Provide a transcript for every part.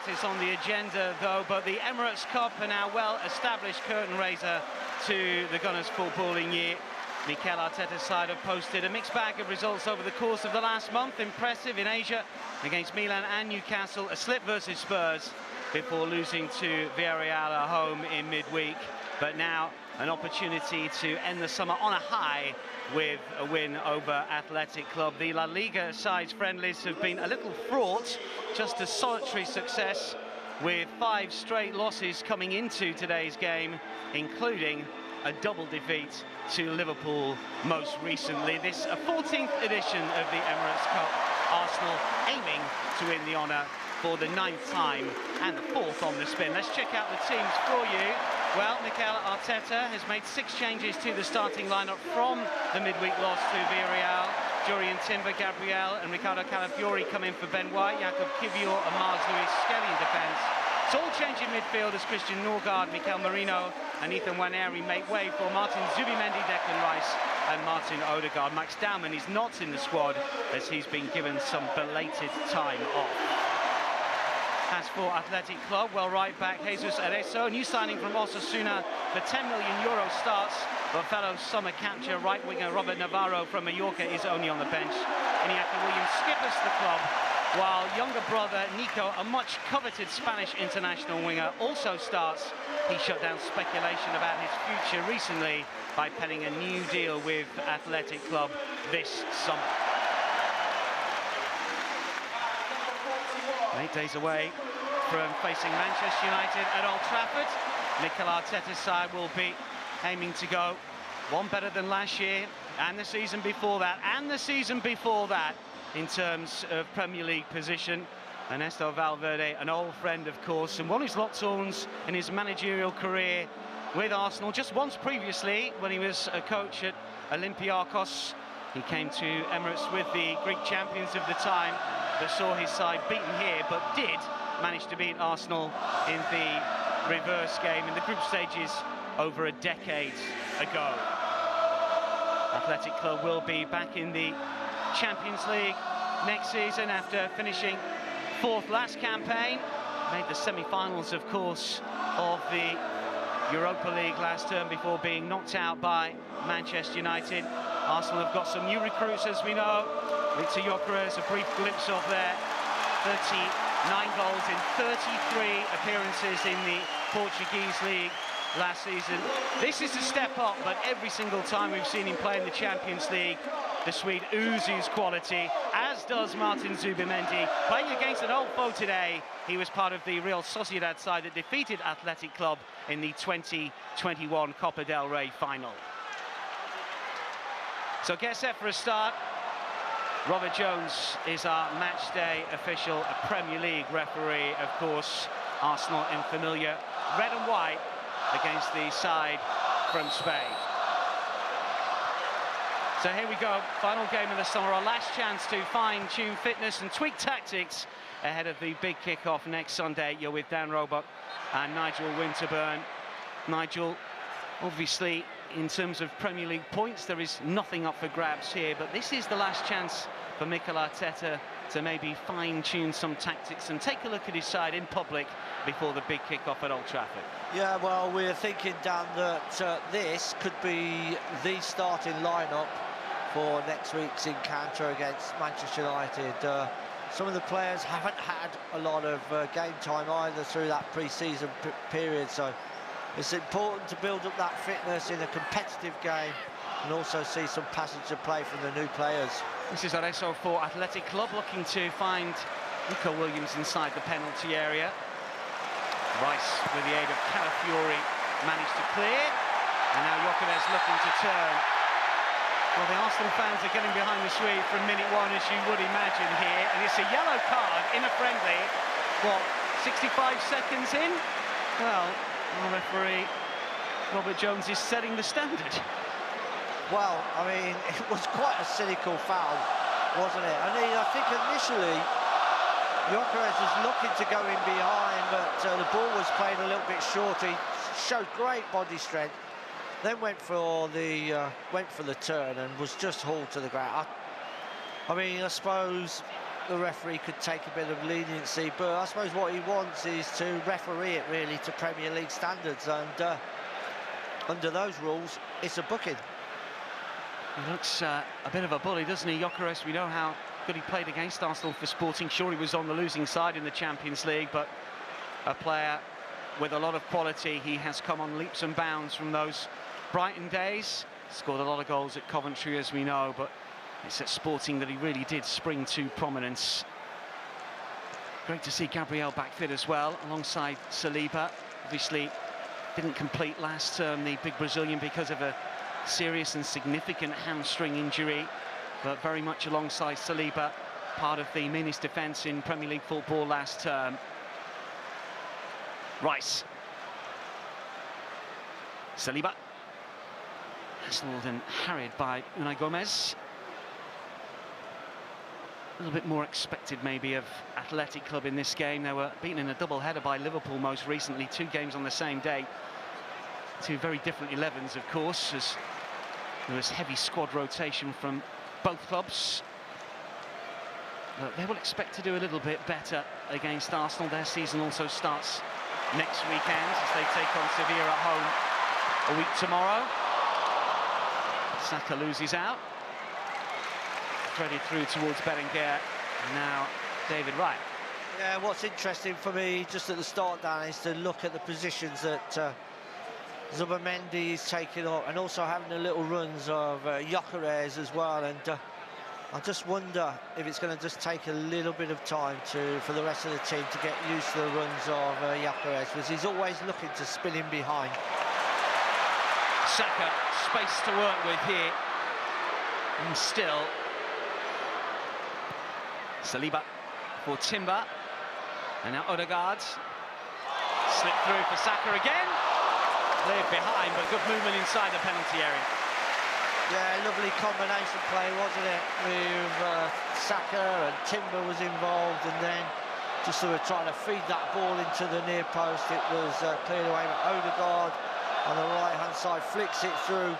is on the agenda, though, but the Emirates Cup, a now well-established curtain raiser to the Gunners' footballing year. Mikel Arteta's side have posted a mixed bag of results over the course of the last month. Impressive in Asia against Milan and Newcastle, a slip versus Spurs before losing to Villarreal at home in midweek. But now an opportunity to end the summer on a high with a win over Athletic Club. The La Liga sides friendlies have been a little fraught, just a solitary success with 5 straight losses coming into today's game, including a double defeat to Liverpool most recently. This a 14th edition of the Emirates Cup. Arsenal aiming to win the honour for the 9th time and the 4th on the spin. Let's check out the teams for you. Well, Mikel Arteta has made 6 changes to the starting lineup from the midweek loss to Villarreal. Jurriën Timber, Gabriel and Ricardo Calafiori come in for Ben White, Jakob Kivior and Mars Lewis Skelly in defence. It's all changing midfield as Christian Norgard, Mikel Merino and Ethan Nwaneri make way for Martin Zubimendi, Declan Rice and Martin Odegaard. Max Dowman is not in the squad as he's been given some belated time off. As for Athletic Club, well, right back Jesus Arezzo, new signing from Osasuna for €10 million starts, but fellow summer capture right winger Robert Navarro from Mallorca is only on the bench. Iñaki Williams skippers the club, while younger brother Nico, a much coveted Spanish international winger, also starts. He shut down speculation about his future recently by penning a new deal with Athletic Club this summer. 8 days away from facing Manchester United at Old Trafford. Mikel Arteta's side will be aiming to go one better than last year and the season before that and the season before that in terms of Premier League position. Ernesto Valverde, an old friend of course, and one who's locked horns in his managerial career with Arsenal just once previously when he was a coach at Olympiacos. He came to Emirates with the Greek champions of the time, but saw his side beaten here, but did manage to beat Arsenal in the reverse game in the group stages over a decade ago. Athletic Club will be back in the Champions League next season after finishing 4th last campaign. Made the semi-finals, of course, of the Europa League last term before being knocked out by Manchester United. Arsenal have got some new recruits, as we know. Victor Gyökeres, a brief glimpse of there. 39 goals in 33 appearances in the Portuguese league last season. This is a step up, but every single time we've seen him play in the Champions League, the Swede oozes quality, as does Martin Zubimendi. Playing against an old foe today, he was part of the Real Sociedad side that defeated Athletic Club in the 2021 Copa del Rey final. So get set for a start. Robert Jones is our match day official, a Premier League referee, of course. Arsenal in familiar red and white against the side from Spain. So here we go, final game of the summer, our last chance to fine-tune fitness and tweak tactics ahead of the big kick-off next Sunday. You're with Dan Roebuck and Nigel Winterburn. Nigel, obviously, in terms of Premier League points, there is nothing up for grabs here, but this is the last chance for Mikel Arteta to maybe fine-tune some tactics and take a look at his side in public before the big kick-off at Old Trafford. Yeah, well, we're thinking, Dan, that this could be the starting lineup for next week's encounter against Manchester United. Some of the players haven't had a lot of game time either through that pre-season period, so it's important to build up that fitness in a competitive game and also see some passage of play from the new players. This is Arezzo for Athletic Club, looking to find Nico Williams inside the penalty area. Rice, with the aid of Calafiori, managed to clear, and now Gyökeres looking to turn. Well, the Arsenal fans are getting behind the Swede from minute 1, as you would imagine here, and it's a yellow card in a friendly. What, 65 seconds in? Well, our referee, Robert Jones, is setting the standard. Well, I mean, it was quite a cynical foul, wasn't it? I mean, I think initially Gyökeres was looking to go in behind, but the ball was playing a little bit short. He showed great body strength, then went for the turn and was just hauled to the ground. I mean, I suppose the referee could take a bit of leniency, but I suppose what he wants is to referee it really to Premier League standards, and under those rules, it's a booking. He looks a bit of a bully, doesn't he, Gyökeres? We know how good he played against Arsenal for Sporting. Sure, he was on the losing side in the Champions League, but a player with a lot of quality. He has come on leaps and bounds from those Brighton days. Scored a lot of goals at Coventry, as we know, but it's at Sporting that he really did spring to prominence. Great to see Gabriel back fit as well, alongside Saliba. Obviously, didn't complete last term, the big Brazilian, because of a serious and significant hamstring injury, but very much alongside Saliba, part of the meanest defence in Premier League football last term. Rice. Saliba. Hassled and harried by Unai Gomez. A little bit more expected maybe of Athletic Club in this game. They were beaten in a double-header by Liverpool most recently, 2 games on the same day. 2 very different 11s, of course, as there was heavy squad rotation from both clubs. But they will expect to do a little bit better against Arsenal. Their season also starts next weekend as they take on Sevilla at home a week tomorrow. Saka loses out. Threaded through towards Bellinger, and now David Wright. Yeah, what's interesting for me just at the start, Dan, is to look at the positions that Zubimendi is taking up, and also having the little runs of Gyökeres as well. And I just wonder if it's going to just take a little bit of time for the rest of the team to get used to the runs of Gyökeres, because he's always looking to spin in behind. Saka, space to work with here, and still Saliba for Timber, and now Odegaard. Slip through for Saka again. Cleared behind, but good movement inside the penalty area. Yeah, lovely combination play, wasn't it? With Saka, and Timber was involved, and then just sort of trying to feed that ball into the near post. It was cleared away with Odegaard on the right-hand side, flicks it through.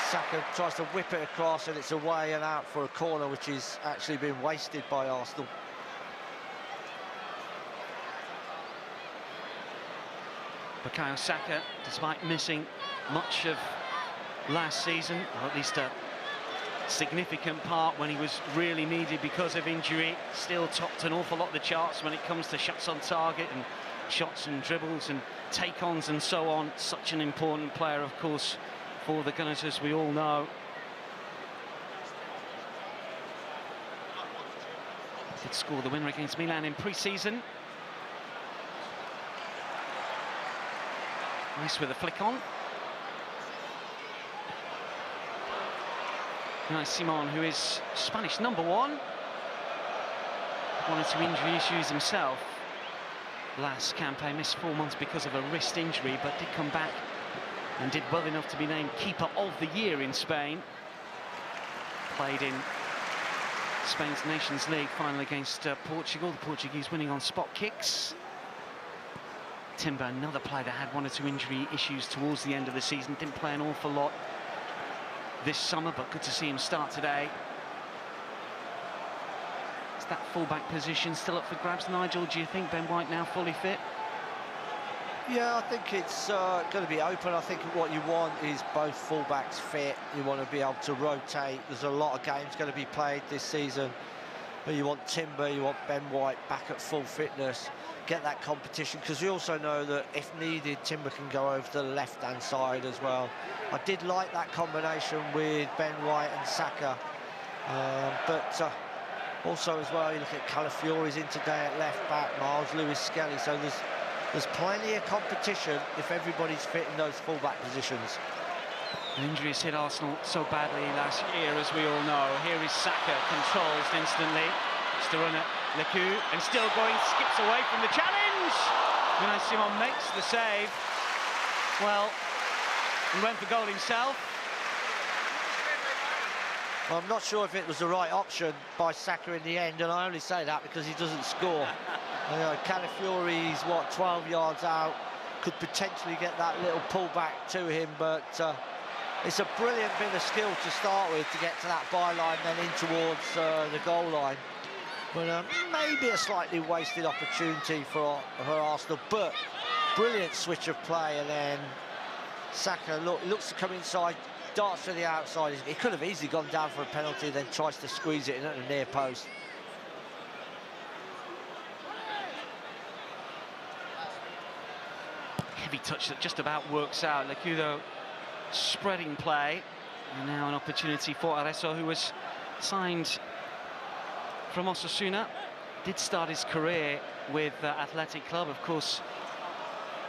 Saka tries to whip it across, and it's away and out for a corner, which is actually been wasted by Arsenal. Bukayo Saka, despite missing much of last season, or at least a significant part when he was really needed because of injury, still topped an awful lot of the charts when it comes to shots on target and shots and dribbles and take-ons and so on. Such an important player, of course, for the Gunners, as we all know. Did score the winner against Milan in pre-season. Nice with a flick on. Nice Simon, who is Spanish #1. 1 or 2 injury issues himself last campaign. Missed 4 months because of a wrist injury, but did come back and did well enough to be named Keeper of the Year in Spain. Played in Spain's Nations League final against Portugal. The Portuguese winning on spot kicks. Timber, another player that had 1 or 2 injury issues towards the end of the season. Didn't play an awful lot this summer, but good to see him start today. Is that full-back position still up for grabs, Nigel? Do you think Ben White now fully fit? Yeah, I think it's going to be open. I think what you want is both full-backs fit. You want to be able to rotate. There's a lot of games going to be played this season, but you want Timber, you want Ben White back at full fitness, get that competition, because we also know that if needed, Timber can go over to the left-hand side as well. I did like that combination with Ben White and Saka, but also as well, you look at Calafiori's in today at left-back, Miles Lewis-Skelly, so there's plenty of competition if everybody's fit in those full-back positions. The injuries hit Arsenal so badly last year, as we all know. Here is Saka, controls instantly. Just to run at Lecu, and still going, skips away from the challenge. Unai Simon makes the save. Well, he went for goal himself. Well, I'm not sure if it was the right option by Saka in the end, and I only say that because he doesn't score. You know, Calafiori's, 12 yards out, could potentially get that little pull back to him, but It's a brilliant bit of skill to start with to get to that byline, then in towards the goal line. But maybe a slightly wasted opportunity for Arsenal, but brilliant switch of play, and then Saka looks to come inside, darts to the outside. He could have easily gone down for a penalty, then tries to squeeze it in at the near post. Heavy touch that just about works out. Lecudo spreading play, and now an opportunity for Areso, who was signed from Osasuna, did start his career with Athletic Club. Of course,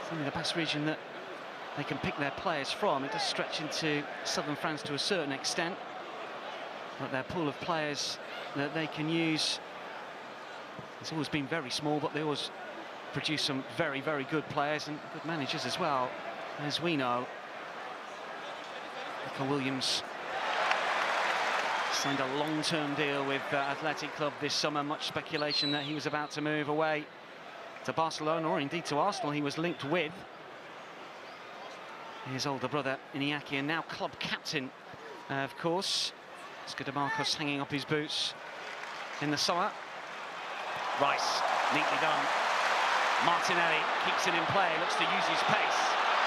it's only the Basque region that they can pick their players from. It does stretch into southern France to a certain extent, but their pool of players that they can use has always been very small, but they always produce some very, very good players and good managers as well, as we know. Nico Williams signed a long-term deal with Athletic Club this summer. Much speculation that he was about to move away to Barcelona, or indeed to Arsenal. He was linked with his older brother Iñaki, and now club captain, of course. Marcos hanging up his boots in the summer. Rice, neatly done. Martinelli keeps it in play, looks to use his pace.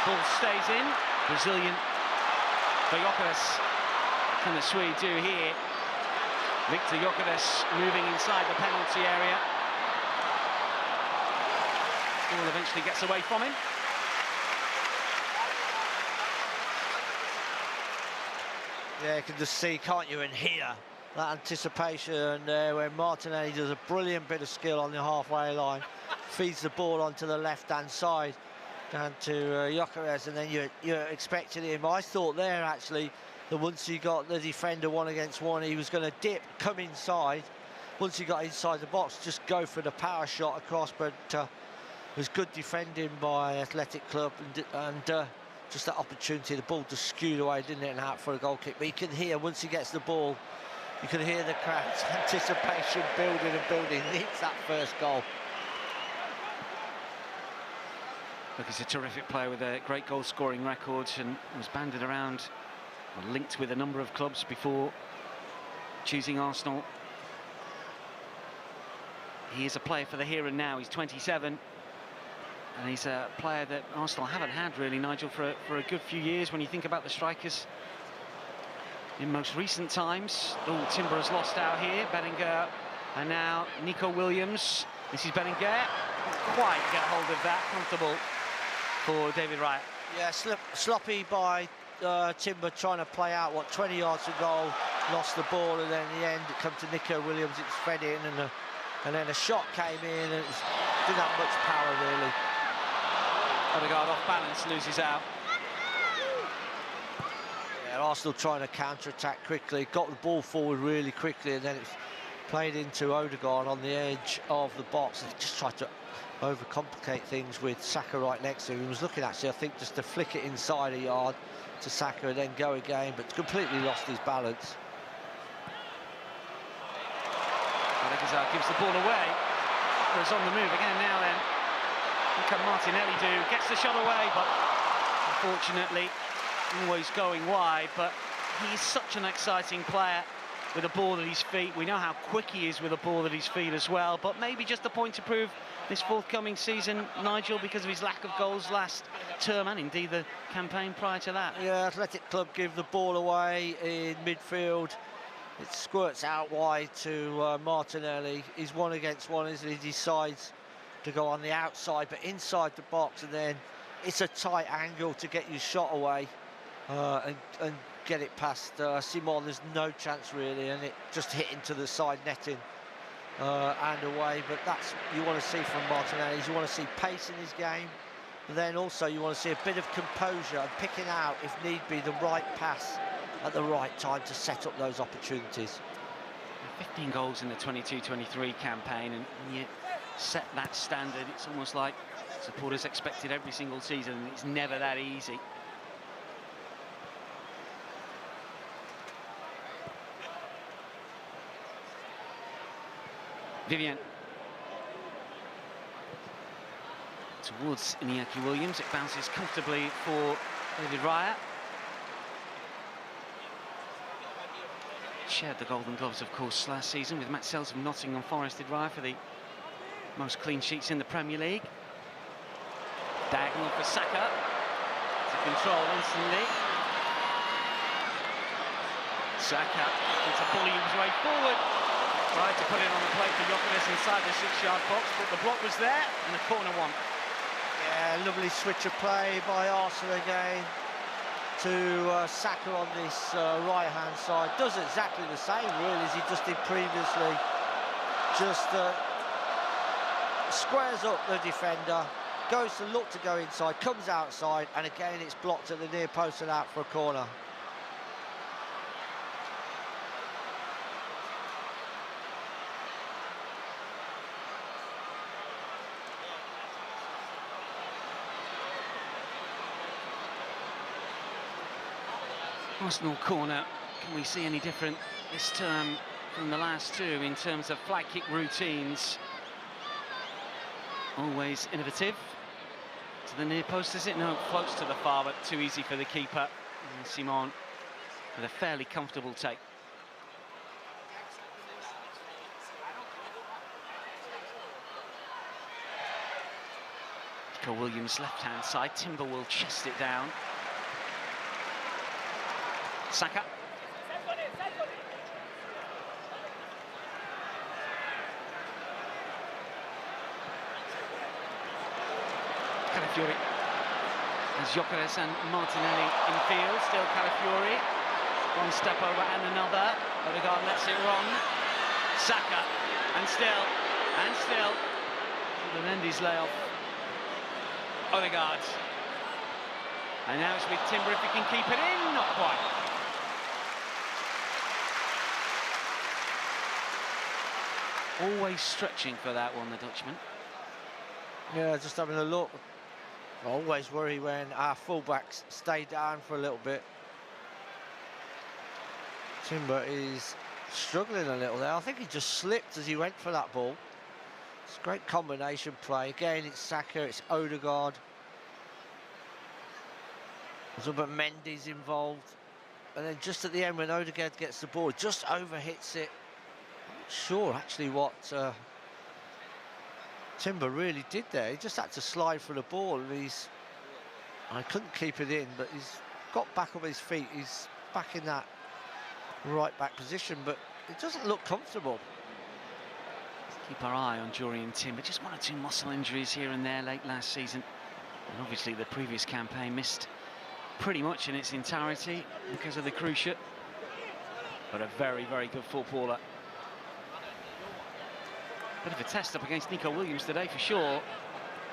Ball stays in. Brazilian for Gyökeres. Can the Swede do here? Victor Gyökeres moving inside the penalty area. Ball eventually gets away from him. Yeah, you can just see, can't you, and hear that anticipation there where Martinelli does a brilliant bit of skill on the halfway line, feeds the ball onto the left-hand side down to Gyökeres, and then you're expecting him. I thought there, actually, that once he got the defender 1-against-1, he was going to dip, come inside. Once he got inside the box, just go for the power shot across, but it was good defending by Athletic Club, and just that opportunity, the ball just skewed away, didn't it, and out for a goal kick. But you can hear, once he gets the ball, you can hear the crowd's anticipation building and building. It's that first goal. Look, he's a terrific player with a great goal-scoring record, and was banded around, linked with a number of clubs before choosing Arsenal. He is a player for the here and now. He's 27, and he's a player that Arsenal haven't had really, Nigel, for a good few years. When you think about the strikers in most recent times, Timber has lost out here. Bellinger, and now Nico Williams. This is Bellinger. Can't quite get hold of that. Comfortable for David Raya. Yeah, sloppy by Timber, trying to play out, 20 yards to goal, lost the ball, and then in the end it comes to Nico Williams. It's fed in, and then a shot came in, and it didn't have much power really. Odegaard off balance, loses out. Yeah, Arsenal trying to counter-attack quickly, got the ball forward really quickly, and then it's played into Odegaard on the edge of the box, and just tried to overcomplicate things with Saka right next to him. He was looking, actually, I think, just to flick it inside a yard to Saka and then go again, but completely lost his balance. Odegaard gives the ball away. He's on the move again now then. What can Martinelli do? Gets the shot away, but unfortunately always going wide. But he's such an exciting player with a ball at his feet. We know how quick he is with a ball at his feet as well, but maybe just a point to prove this forthcoming season, Nigel, because of his lack of goals last term, and indeed the campaign prior to that. Yeah, Athletic Club give the ball away in midfield. It squirts out wide to Martinelli. He's 1-against-1, isn't he? He decides to go on the outside, but inside the box, and then it's a tight angle to get your shot away and get it past Simon. There's no chance really, and it just hit into the side netting and away. But that's what you want to see from Martinelli. You want to see pace in his game, but then also you want to see a bit of composure and picking out, if need be, the right pass at the right time to set up those opportunities. 15 goals in the 22-23 campaign, and when you set that standard, it's almost like supporters expect it every single season, and it's never that easy. Vivian towards Iñaki Williams. It bounces comfortably for David Raya. shared the Golden Gloves, of course, last season with Matt Sells of Nottingham Forest did vie for the most clean sheets in the Premier League. Diagonal for Saka to control instantly. Saka into Bully's way forward. Tried to put it on the plate for Gyökeres inside the 6-yard box, but the block was there and a corner one. Yeah, lovely switch of play by Arsenal again to Saka on this right-hand side. Does exactly the same, really, as he just did previously. Just squares up the defender, goes to look to go inside, comes outside, and again it's blocked at the near post and out for a corner. Arsenal corner, can we see any different this term from the last two in terms of flag kick routines? Always innovative. To the near post, is it? No, floats to the far, but too easy for the keeper. And Simon with a fairly comfortable take. Nico Williams left-hand side, Timber will chest it down. Saka. Calafiori. As Gyökeres and Martinelli in field, still Calafiori. One step over and another. Odegaard lets it run. Saka, and still. Mendy's layoff. Odegaard. And now it's with Timber if he can keep it in, not quite. Always stretching for that one, the Dutchman. Yeah, just having a look. I always worry when our fullbacks stay down for a little bit. Timber is struggling a little there. I think he just slipped as he went for that ball. It's a great combination play. Again, it's Saka, it's Odegaard. But Mendy's involved. And then just at the end when Odegaard gets the ball, just overhits it. I'm not sure actually what Timber really did there. He just had to slide for the ball, and I couldn't keep it in, but he's got back on his feet. He's back in that right back position, but it doesn't look comfortable. Keep our eye on Jorian Timber. Just one or two muscle injuries here and there late last season, and obviously the previous campaign missed pretty much in its entirety because of the cruciate, but a very, very good footballer. Bit of a test up against Nico Williams today for sure.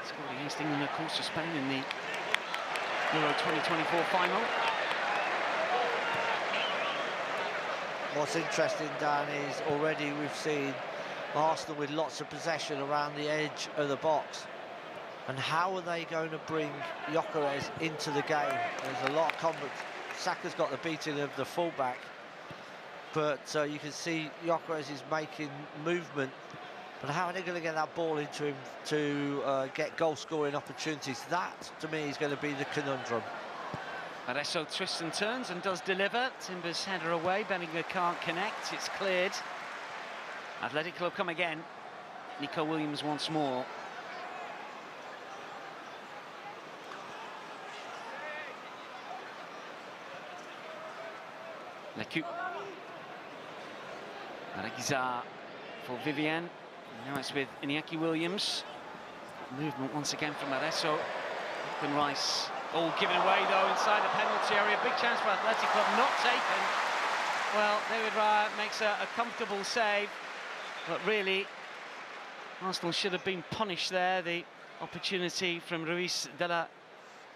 Scored against England, of course, for Spain in the Euro 2024 final. What's interesting, Dan, is already we've seen Arsenal with lots of possession around the edge of the box. And how are they going to bring Gyökeres into the game? There's a lot of combat. Saka's got the beating of the fullback, but you can see Gyökeres is making movement. But how are they going to get that ball into him to get goal-scoring opportunities? That, to me, is going to be the conundrum. Adesso twists and turns and does deliver. Timber's header away. Bellinger can't connect. It's cleared. Athletic Club come again. Nico Williams once more. Lecu. Reguizar for Vivian. Now it's with Iñaki Williams. Movement once again from Adesso. And Rice. All given away though inside the penalty area. Big chance for Athletic Club, not taken. Well, David Raya makes a comfortable save, but really Arsenal should have been punished there. The opportunity from Ruiz de la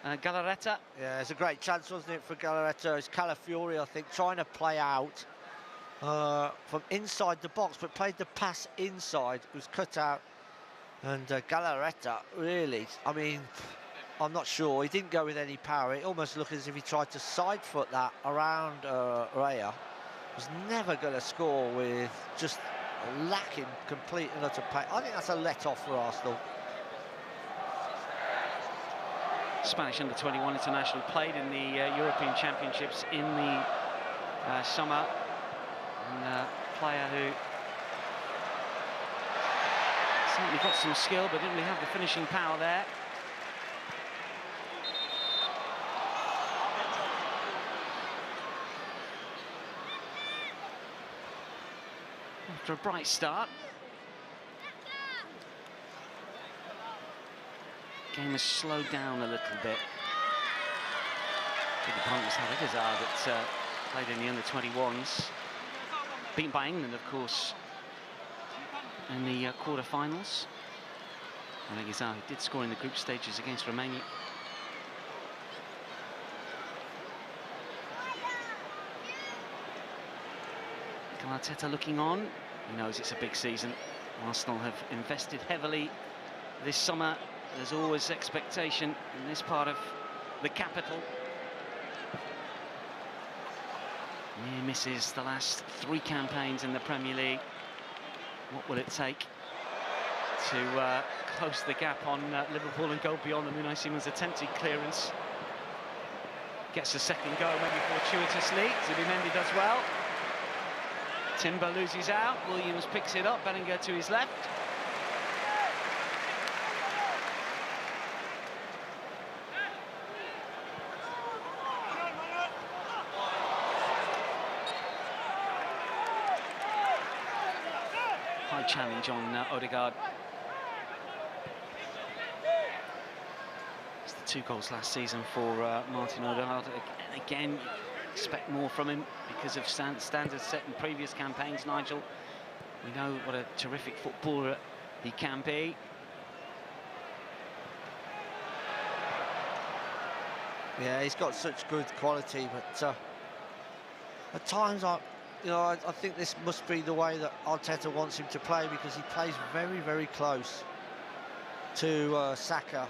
Galarreta. Yeah, it's a great chance, wasn't it, for Galarreta? It's Calafiori, I think, trying to play out from inside the box, but played the pass inside. It was cut out, and Galarreta, really, I mean, I'm not sure. He didn't go with any power. It almost looked as if he tried to side foot that around Raya. Was never going to score with just lacking complete and utter pace. I think that's a let-off for Arsenal. Spanish under-21 international played in the European Championships in the summer. And a player who certainly got some skill, but didn't really have the finishing power there. After a bright start, game has slowed down a little bit. The opponent was Hazard that played in the under-21s, beaten by England, of course, in the quarter-finals. And Hazard did score in the group stages against Romania. Arteta looking on. He knows it's a big season. Arsenal have invested heavily this summer. There's always expectation in this part of the capital. Near misses the last 3 campaigns in the Premier League. What will it take to close the gap on Liverpool and go beyond them? Unai Simon's attempted clearance. Gets a second go, maybe fortuitously. Zubimendi does well. Timber loses out, Williams picks it up, Bellinger to his left. High challenge on Odegaard. It's the 2 goals last season for Martin Odegaard. And again, expect more from him because of standards set in previous campaigns, Nigel. We know what a terrific footballer he can be. Yeah, he's got such good quality, but at times I think this must be the way that Arteta wants him to play, because he plays very, very close to Saka.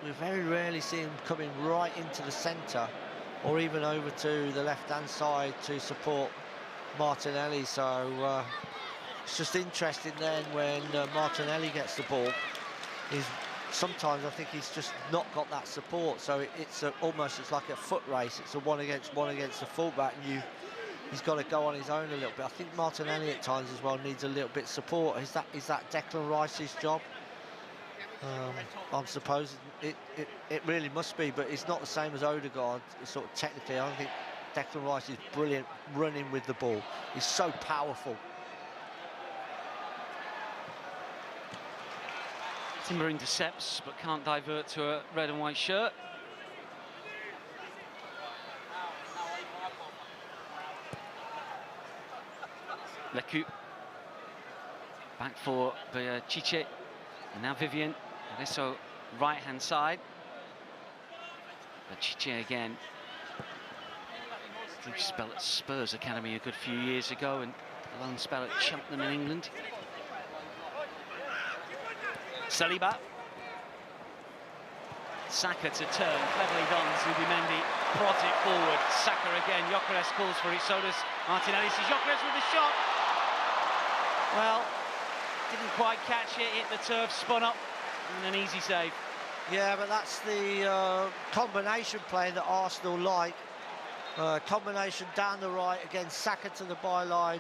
We very rarely see him coming right into the centre, or even over to the left-hand side to support Martinelli. So it's just interesting then when Martinelli gets the ball. Sometimes I think he's just not got that support. So it's like a foot race. It's a one against the fullback, and he's got to go on his own a little bit. I think Martinelli at times as well needs a little bit of support. Is that Declan Rice's job? I'm supposing it really must be, but it's not the same as Odegaard. It's sort of technically, I don't think Declan Rice is brilliant running with the ball. He's so powerful. Timber intercepts, but can't divert to a red and white shirt. Lecu. Back for Chiche. And now Vivian. Adesso right-hand side. But Chiche again. Brief spell at Spurs Academy a good few years ago, and a long spell at Cheltenham in England. Saliba. Saka to turn, cleverly done. Zubimendi prods it forward. Saka again. Gyökeres calls for it. So does Martinelli. Sees Gyökeres with the shot. Well, didn't quite catch it. Hit the turf, spun up, and an easy save. Yeah, but that's the combination play that Arsenal like. Combination down the right, again Saka to the byline.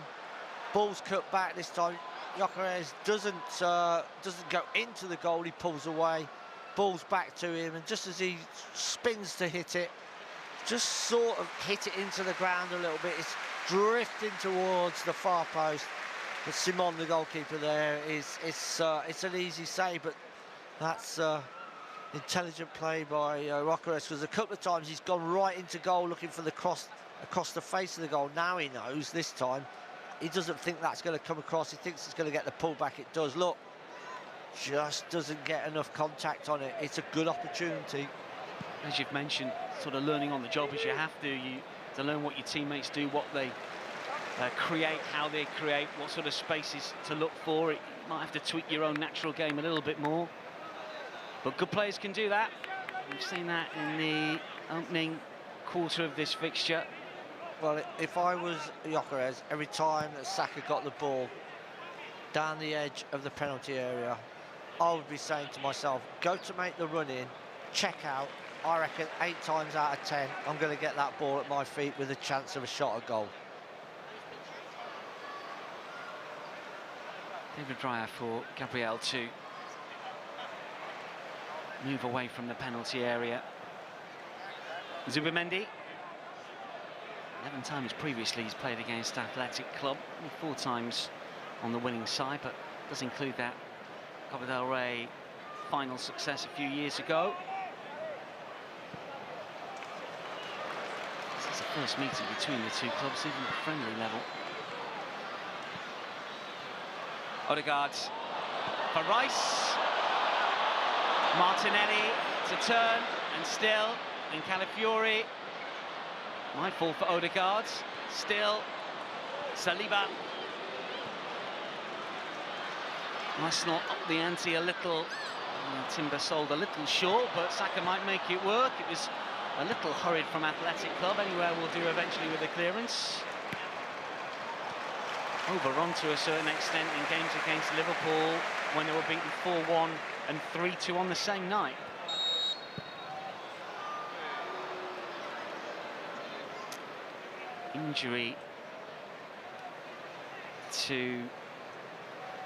Ball's cut back this time. Gyökeres doesn't go into the goal, he pulls away. Ball's back to him, and just as he spins to hit it, just sort of hit it into the ground a little bit. It's drifting towards the far post. But Simon, the goalkeeper there, it's an easy save, but that's intelligent play by Gyökeres, because a couple of times he's gone right into goal looking for the cross across the face of the goal. Now he knows this time he doesn't think that's going to come across. He thinks it's going to get the pullback. It does. Look, just doesn't get enough contact on it. It's a good opportunity. As you've mentioned, sort of learning on the job as you have to learn what your teammates do, what they create, how they create, what sort of spaces to look for. You might have to tweak your own natural game a little bit more, but good players can do that. We've seen that in the opening quarter of this fixture. Well, if I was Gyökeres, every time that Saka got the ball down the edge of the penalty area, I would be saying to myself, go to make the run in, check out. I reckon 8 times out of 10, I'm going to get that ball at my feet with a chance of a shot at goal. David Dreyer for Gabriel to move away from the penalty area. Zubimendi. 11 times previously he's played against Athletic Club, 4 times on the winning side, but does include that Copa del Rey final success a few years ago. This is the first meeting between the two clubs, even at friendly level. Odegaard for Rice. Martinelli to turn and still in Calafiori. Might fall for Odegaard. Still Saliba. Arsenal up the ante a little. Timber sold a little short, but Saka might make it work. It was a little hurried from Athletic Club. Anywhere will do eventually with the clearance. Overrun to a certain extent in games against Liverpool when they were beaten 4-1 and 3-2 on the same night. Injury to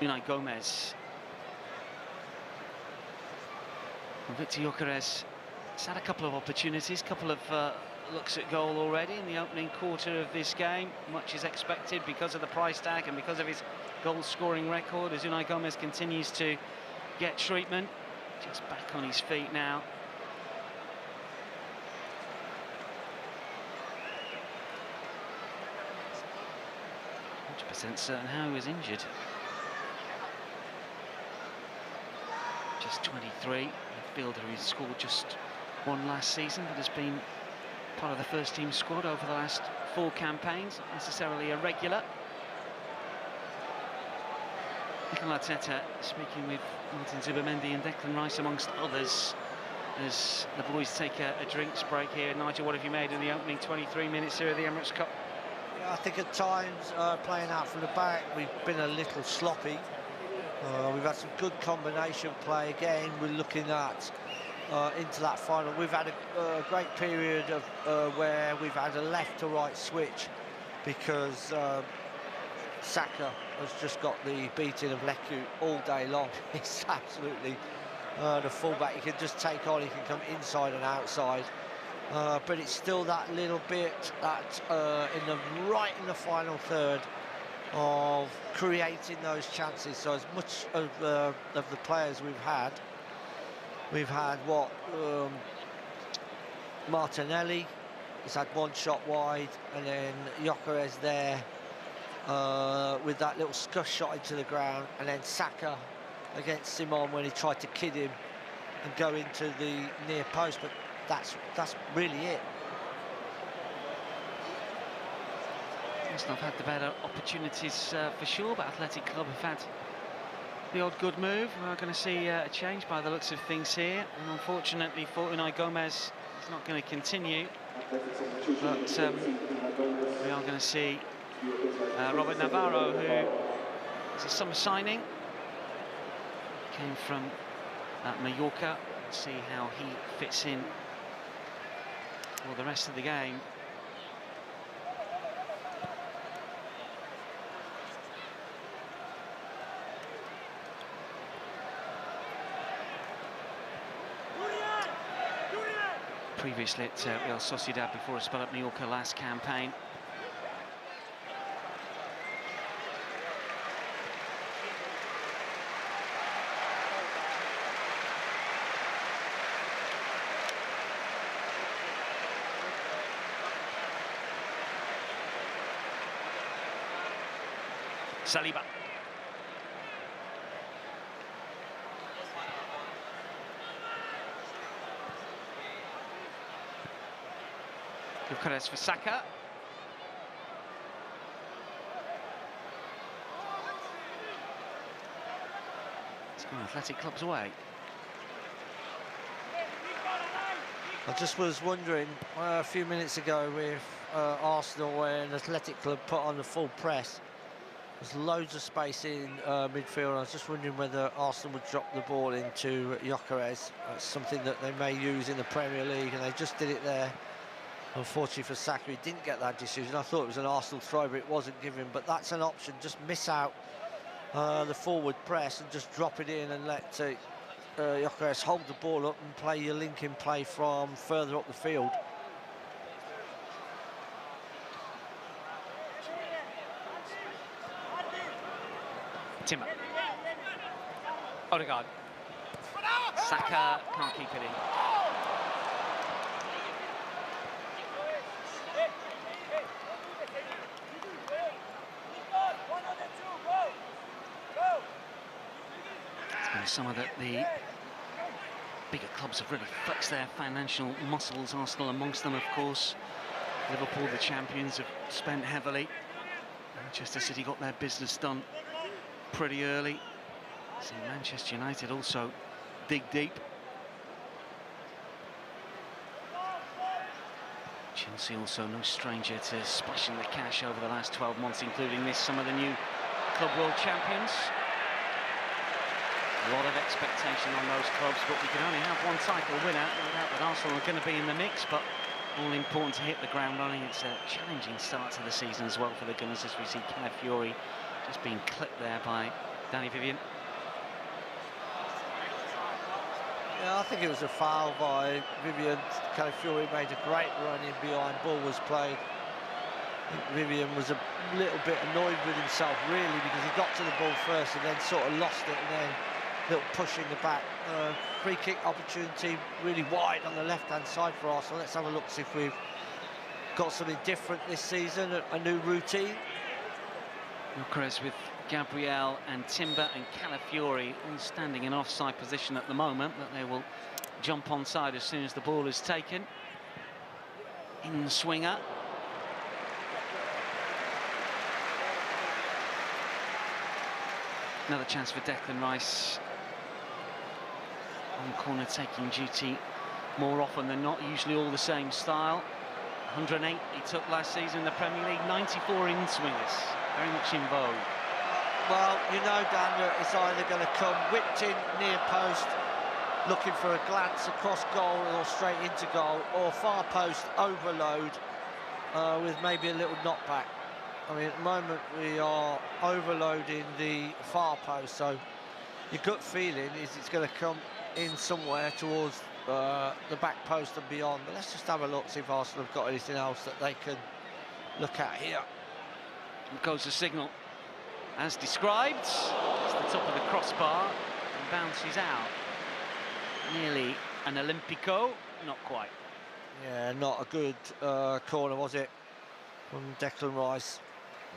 Unai Gomez. Victor Gyökeres has had a couple of opportunities, couple of looks at goal already in the opening quarter of this game. Much is expected because of the price tag and because of his goal-scoring record as Unai Gomez continues to get treatment. Just back on his feet now. Certain how he was injured. Just 23, a midfielder who's scored just one last season, but has been part of the first team squad over the last 4 campaigns, not necessarily a regular. Mikel Arteta speaking with Martin Zubimendi and Declan Rice amongst others as the boys take a drinks break here. Nigel, what have you made in the opening 23 minutes here of the Emirates Cup? I think at times, playing out from the back, we've been a little sloppy. We've had some good combination play. Again, we're looking at into that final. We've had a great period of where we've had a left to right switch because Saka has just got the beating of Leku all day long. He's absolutely the fullback. He can just take on, he can come inside and outside. But it's still that little bit that right in the final third of creating those chances. So as much of the players we've had what Martinelli has had one shot wide, and then Gyökeres there with that little scuff shot into the ground, and then Saka against Simon when he tried to kid him and go into the near post. But that's really it. Arsenal have had the better opportunities for sure, but Athletic Club have had the odd good move. We're going to see a change by the looks of things here, and unfortunately for Unai Gomez, it's not going to continue. But we are going to see Robert Navarro, who is a summer signing, came from Mallorca. See how he fits in for the rest of the game. Previously at Real Sociedad before a spell at Mallorca last campaign. Saliba. Gyökeres for Saka. It's gone Athletic Club's way. I just was wondering a few minutes ago with Arsenal when Athletic Club put on the full press. There's loads of space in midfield. I was just wondering whether Arsenal would drop the ball into Gyökeres. That's something that they may use in the Premier League, and they just did it there. Unfortunately for Saka, he didn't get that decision. I thought it was an Arsenal throw, but it wasn't given. But that's an option. Just miss out the forward press and just drop it in and let Gyökeres hold the ball up and play your linking play from further up the field. Timber. Odegaard. Saka can't keep it in. It's been some of the bigger clubs have really flexed their financial muscles, Arsenal amongst them, of course. Liverpool, the champions, have spent heavily. Manchester City got their business done pretty early. See Manchester United also dig deep. Chelsea also no stranger to splashing the cash over the last 12 months, including this summer, the new Club World Champions. A lot of expectation on those clubs, but we can only have one title winner. No doubt that Arsenal are going to be in the mix, but all important to hit the ground running. It's a challenging start to the season as well for the Gunners, as we see Calafiori just being clipped there by Danny Vivian. Yeah, I think it was a foul by Vivian. Calafiori made a great run in behind, ball was played. I think Vivian was a little bit annoyed with himself, really, because he got to the ball first and then sort of lost it, and then a little push in the back. Free kick opportunity, really wide on the left-hand side for Arsenal. Let's have a look, see if we've got something different this season, a new routine. Gyökeres with Gabriel and Timber and Calafiori all standing in offside position at the moment, but they will jump onside as soon as the ball is taken. In swinger. Another chance for Declan Rice. On corner taking duty more often than not, usually all the same style. 108 he took last season in the Premier League, 94 in swingers, very much in vogue. Well, you know, Dan, that it's either going to come whipped in near post, looking for a glance across goal or straight into goal, or far post overload with maybe a little knockback. I mean, at the moment we are overloading the far post, so your gut feeling is it's going to come in somewhere towards the back post and beyond. But let's just have a look, see if Arsenal have got anything else that they can look at here. And goes the signal as described. It's the top of the crossbar and bounces out. Nearly an Olympico, not quite. Yeah, not a good corner, was it, from Declan Rice?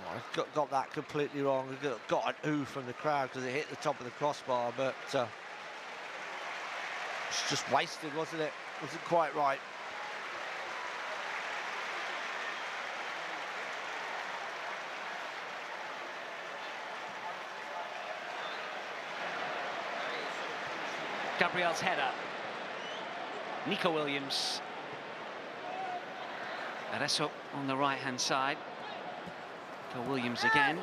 Oh, got that completely wrong. Got an ooh from the crowd because it hit the top of the crossbar, but it's just wasted, wasn't it? Wasn't quite right. Gabriel's header. Nico Williams. Areso on the right-hand side. Nico Williams again.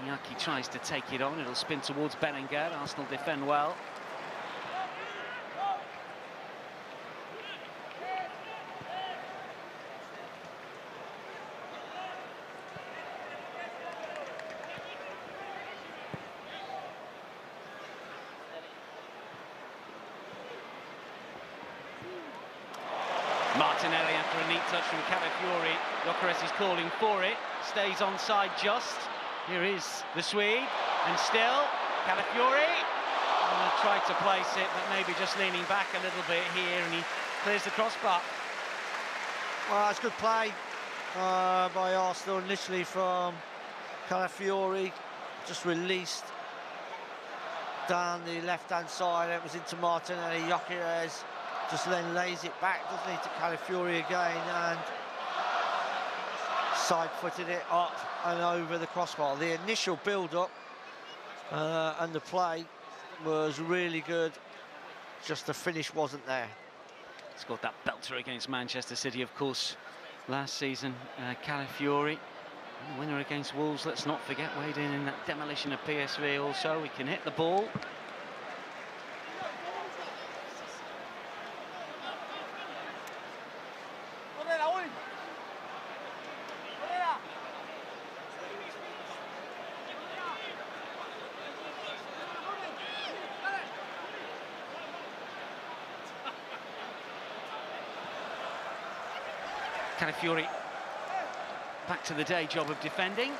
Iñaki tries to take it on. It'll spin towards Bellinger. Arsenal defend well. Martinelli after a neat touch from Calafiori. Gyökeres is calling for it. Stays onside just. Here is the Swede. And still, Calafiori tried to place it, but maybe just leaning back a little bit here, and he clears the crossbar. Well, that's good play by Arsenal initially from Calafiori. Just released down the left-hand side. It was into Martinelli. Gyökeres just then lays it back, doesn't he, to Calafiori again, and side-footed it up and over the crossbar. The initial build-up and the play was really good, just the finish wasn't there. Scored that belter against Manchester City, of course, last season. Calafiori, winner against Wolves, let's not forget, weighed in that demolition of PSV also. We can hit the ball. Calafiori back to the day job of defending.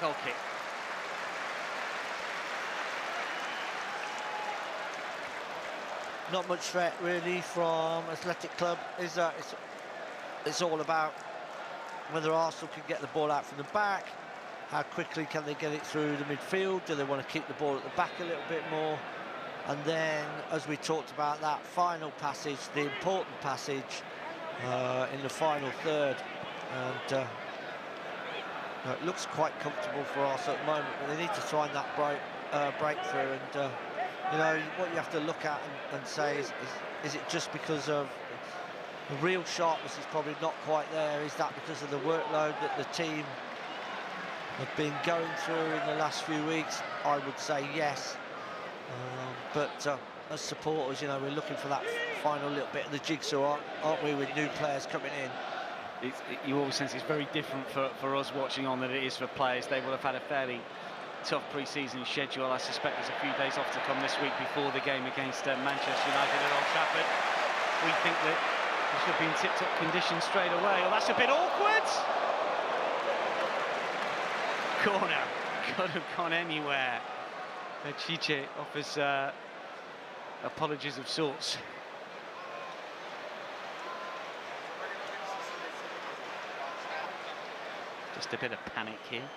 Goal kick. Not much threat really from Athletic Club. It's all about whether Arsenal can get the ball out from the back, how quickly can they get it through the midfield, do they want to keep the ball at the back a little bit more, and then, as we talked about, that final passage, the important passage in the final third, and it looks quite comfortable for Arsenal at the moment, but they need to find that breakthrough, and you know, what you have to look at and say is it just because of the real sharpness is probably not quite there? Is that because of the workload that the team have been going through in the last few weeks? I would say yes. But as supporters, you know, we're looking for that final little bit of the jigsaw, aren't we, with new players coming in? You always sense it's very different for us watching on than it is for players. They will have had a fairly tough pre-season schedule. I suspect there's a few days off to come this week before the game against Manchester United at Old Trafford. We think that we should be in tip-top condition straight away. Oh, that's a bit awkward. Corner could have gone anywhere. Chiche offers apologies of sorts. Just a bit of panic here.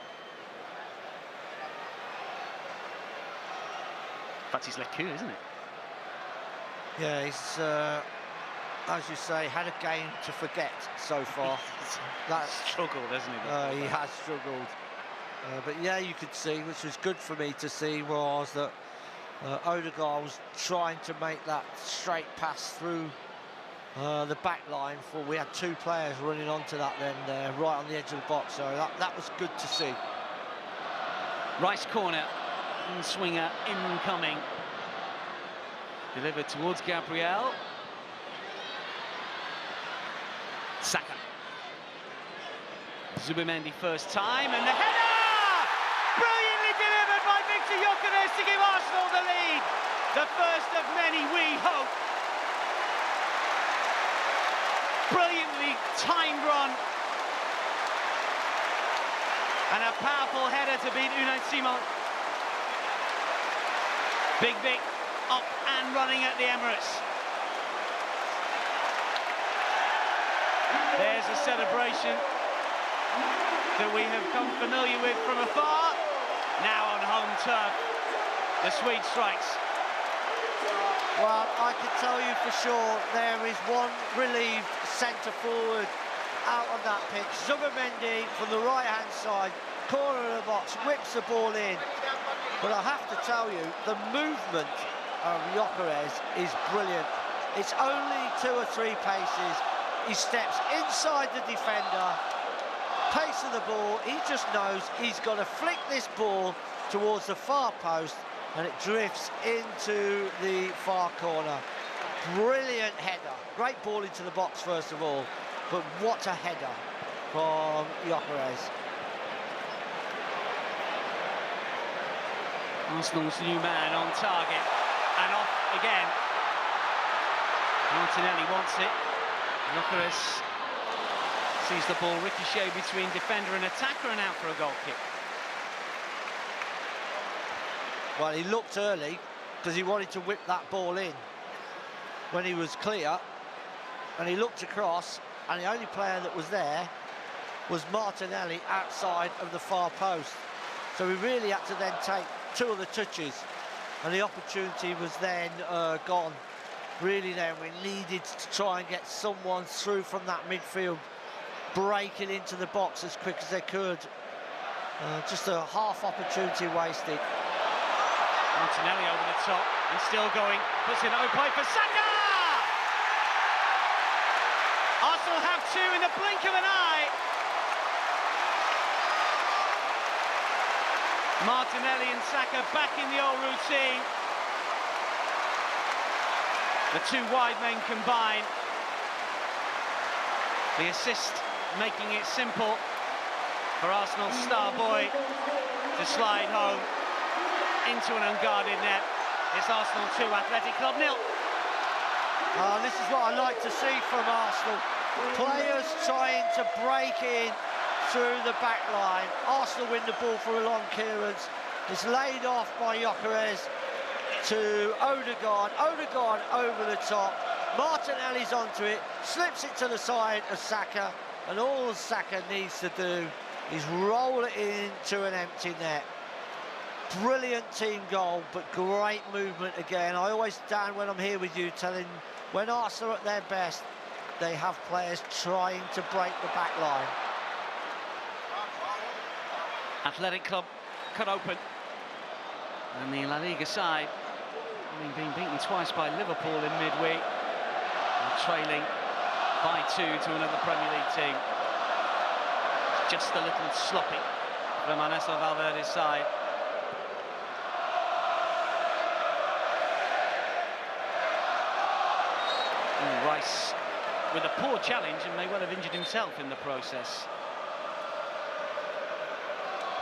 In fact, he's Lecu, isn't it? Yeah, he's, as you say, had a game to forget so far. That's struggled, hasn't he? He has struggled. But yeah, you could see, which was good for me to see, was that Odegaard was trying to make that straight pass through the back line. For we had two players running onto that then, right on the edge of the box. So that was good to see. Rice corner. Swinger incoming, delivered towards Gabriel. Saka. Zubimendi first time, and the header! Brilliantly delivered by Victor Gyökeres to give Arsenal the lead. The first of many, we hope. Brilliantly timed run. And a powerful header to beat Unai Simon. Big Vic up and running at the Emirates. There's a celebration that we have come familiar with from afar. Now on home turf, the Swede strikes. Well, I can tell you for sure there is one relieved centre forward out on that pitch. Zubimendi from the right-hand side, corner of the box, whips the ball in. But I have to tell you, the movement of Gyökeres is brilliant. It's only 2 or 3 paces. He steps inside the defender, pace of the ball. He just knows he's got to flick this ball towards the far post, and it drifts into the far corner. Brilliant header. Great ball into the box, first of all. But what a header from Gyökeres. Arsenal's new man on target, and off again. Martinelli wants it. Gyökeres sees the ball ricochet between defender and attacker and out for a goal kick. Well, he looked early because he wanted to whip that ball in when he was clear, and he looked across, and the only player that was there was Martinelli outside of the far post. So we really had to then take 2 of the touches, and the opportunity was then gone. Really then we needed to try and get someone through from that midfield, breaking into the box as quick as they could. Just a half opportunity wasted. Martinelli over the top and still going, puts in open play for Saka! Arsenal have 2 in the blink of an eye. Martinelli and Saka back in the old routine. The 2 wide men combine. The assist making it simple for Arsenal's star boy to slide home into an unguarded net. It's Arsenal 2, Athletic Club 0. This is what I like to see from Arsenal. Players trying to break in through the back line. Arsenal win the ball for a long clearance. It's laid off by Gyökeres to Odegaard. Odegaard over the top. Martinelli's onto it, slips it to the side of Saka, and all Saka needs to do is roll it into an empty net. Brilliant team goal, but great movement again. I always, Dan, when I'm here with you, telling when Arsenal are at their best, they have players trying to break the back line. Athletic Club cut open. And the La Liga side, having been beaten twice by Liverpool in midweek, are trailing by 2 to another Premier League team. Just a little sloppy from Ernesto Valverde's side. And Rice with a poor challenge and may well have injured himself in the process.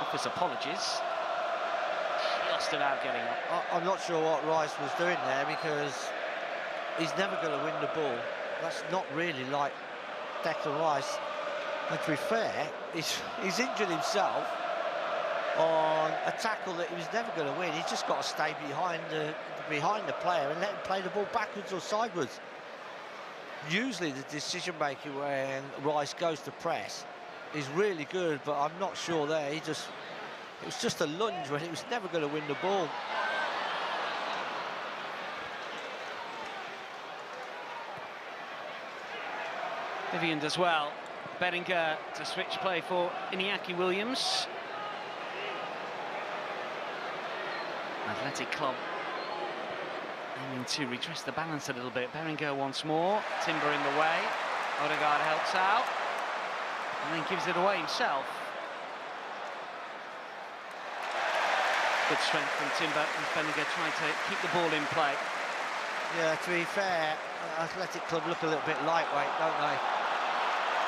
Offers apologies. Just about getting up. I'm not sure what Rice was doing there, because he's never going to win the ball. That's not really like Declan Rice. And to be fair, he's injured himself on a tackle that he was never going to win. He's just got to stay behind the player and let him play the ball backwards or sideways. Usually the decision making when Rice goes to press is really good, but I'm not sure there. It was just a lunge when he was never going to win the ball. Vivian does well. Bellinger to switch play for Iñaki Williams. Athletic Club aiming to redress the balance a little bit. Bellinger once more. Timber in the way. Odegaard helps out and then gives it away himself. Good strength from Timber, and Bellinger trying to keep the ball in play. Yeah, to be fair, Athletic Club look a little bit lightweight, don't they?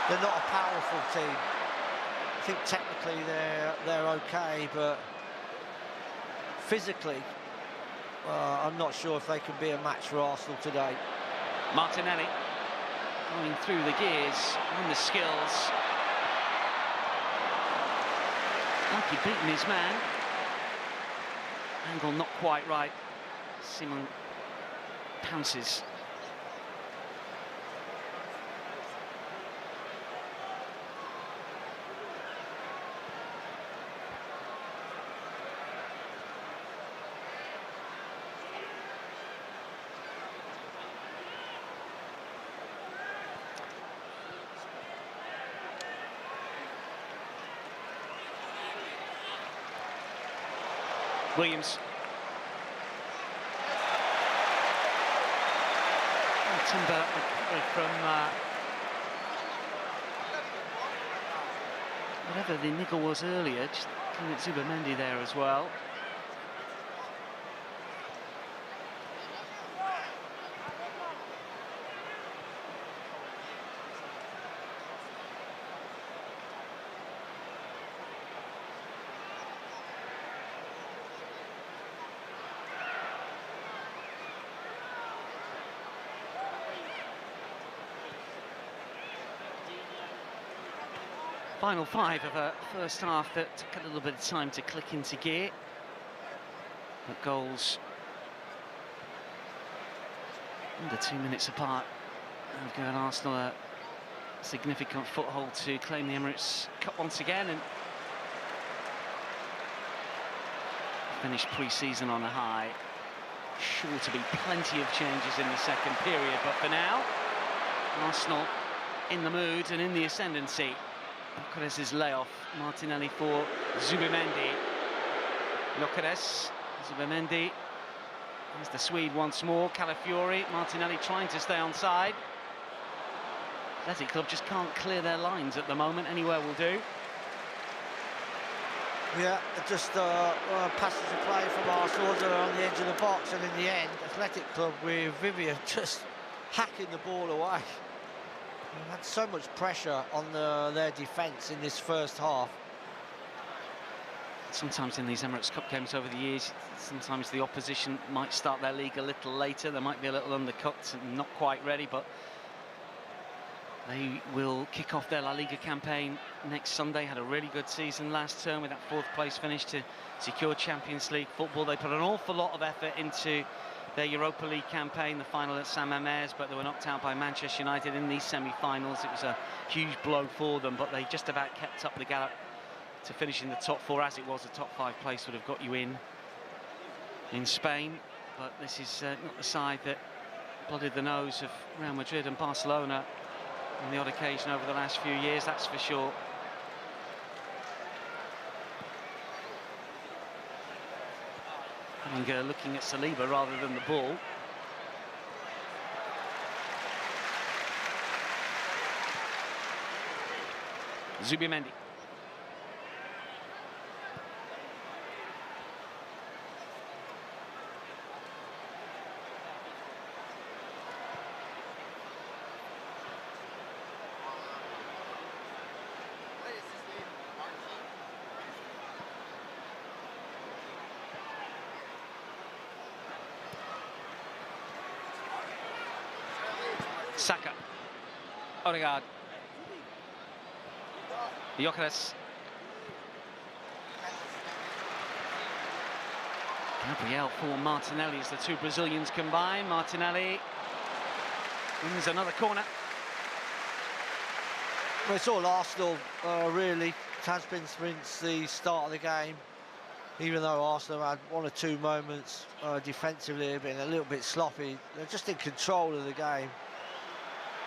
They're not a powerful team. I think technically they're okay, but physically, I'm not sure if they can be a match for Arsenal today. Martinelli going through the gears and the skills. Like he'd beaten his man. Angle not quite right. Simon pounces. Williams. Timber from whatever the niggle was earlier, just looking at Zubimendi there as well. Final 5 of a first half that took a little bit of time to click into gear. But goals under 2 minutes apart have given Arsenal a significant foothold to claim the Emirates Cup once again and finish pre-season on a high. Sure to be plenty of changes in the second period, but for now, Arsenal in the mood and in the ascendancy. Gyökeres' layoff, Martinelli for Zubimendi. Gyökeres, Zubimendi. There's the Swede once more, Calafiori. Martinelli trying to stay on side. Athletic Club just can't clear their lines at the moment, anywhere will do. Yeah, just passes of play from Arsenal on the edge of the box, and in the end, Athletic Club with Vivian just hacking the ball away. They had so much pressure on their defence in this first half. Sometimes in these Emirates Cup games over the years, sometimes the opposition might start their league a little later. They might be a little undercut and not quite ready, but They will kick off their La Liga campaign next Sunday. Had a really good season last term with that 4th place finish to secure Champions League football. They put an awful lot of effort into their Europa League campaign, the final at San Mamés, but they were knocked out by Manchester United in these semi-finals. It was a huge blow for them, but they just about kept up the gallop to finish in the top 4. As it was, the top 5 place would have got you in Spain. But this is not the side that blooded the nose of Real Madrid and Barcelona on the odd occasion over the last few years, that's for sure. Bellinger looking at Saliba rather than the ball. Zubimendi. Saka, Odegaard, Gyökeres, Gabriel for Martinelli as the 2 Brazilians combine. Martinelli wins another corner. Well, it's all Arsenal, really. It has been since the start of the game. Even though Arsenal had 1 or 2 moments defensively, been a little bit sloppy, they're just in control of the game.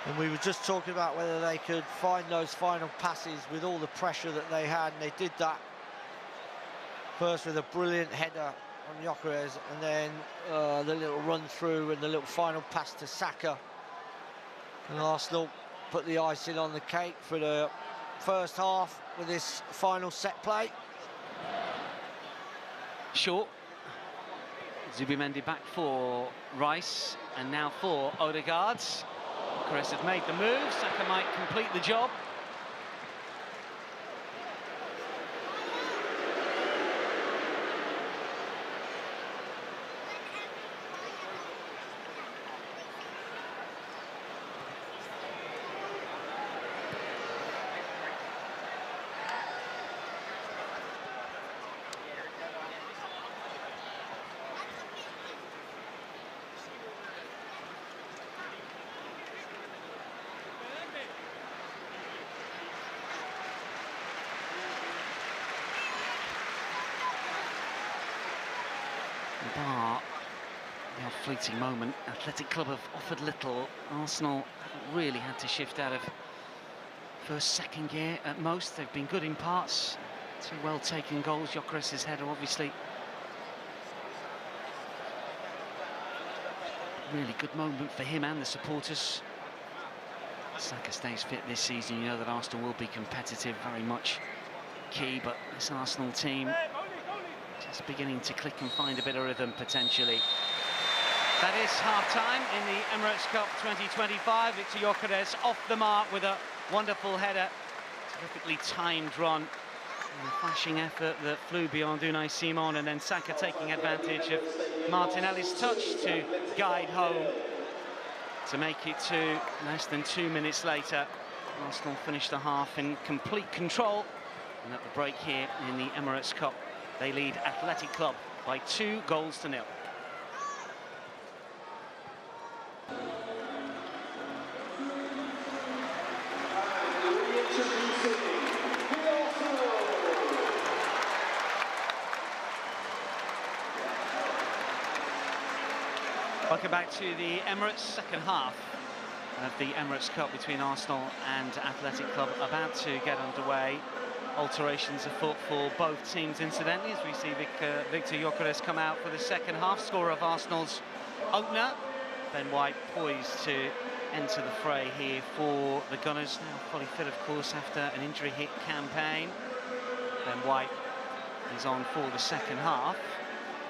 And we were just talking about whether they could find those final passes with all the pressure that they had, and they did that. First with a brilliant header on Gyökeres, and then the little run through and the little final pass to Saka. And Arsenal put the icing on the cake for the first half with this final set play. Short. Zubimendi back for Rice, and now for Odegaard. Gyökeres has made the move. Saka might complete the job. A fleeting moment. Athletic Club have offered little. Arsenal haven't really had to shift out of first, second gear at most. They've been good in parts. 2 well-taken goals. Gyökeres' header, obviously. Really good moment for him and the supporters. Saka stays fit this season. You know that Arsenal will be competitive, very much key, but this Arsenal team just beginning to click and find a bit of rhythm potentially. That is half-time in the Emirates Cup 2025. It's Gyökeres off the mark with a wonderful header. Terrifically timed run. And a flashing effort that flew beyond Unai Simon, and then Saka taking advantage of Martinelli's touch to guide home to make it to less than 2 minutes later. Arsenal finished the half in complete control. And at the break here in the Emirates Cup, they lead Athletic Club by 2-0. Welcome back to the Emirates. Second half of the Emirates Cup between Arsenal and Athletic Club about to get underway. Alterations afoot for both teams, incidentally, as we see Victor Gyökeres come out for the second half. Scorer of Arsenal's opener. Ben White poised to enter the fray here for the Gunners. Now fully fit, of course, after an injury-hit campaign. Ben White is on for the second half.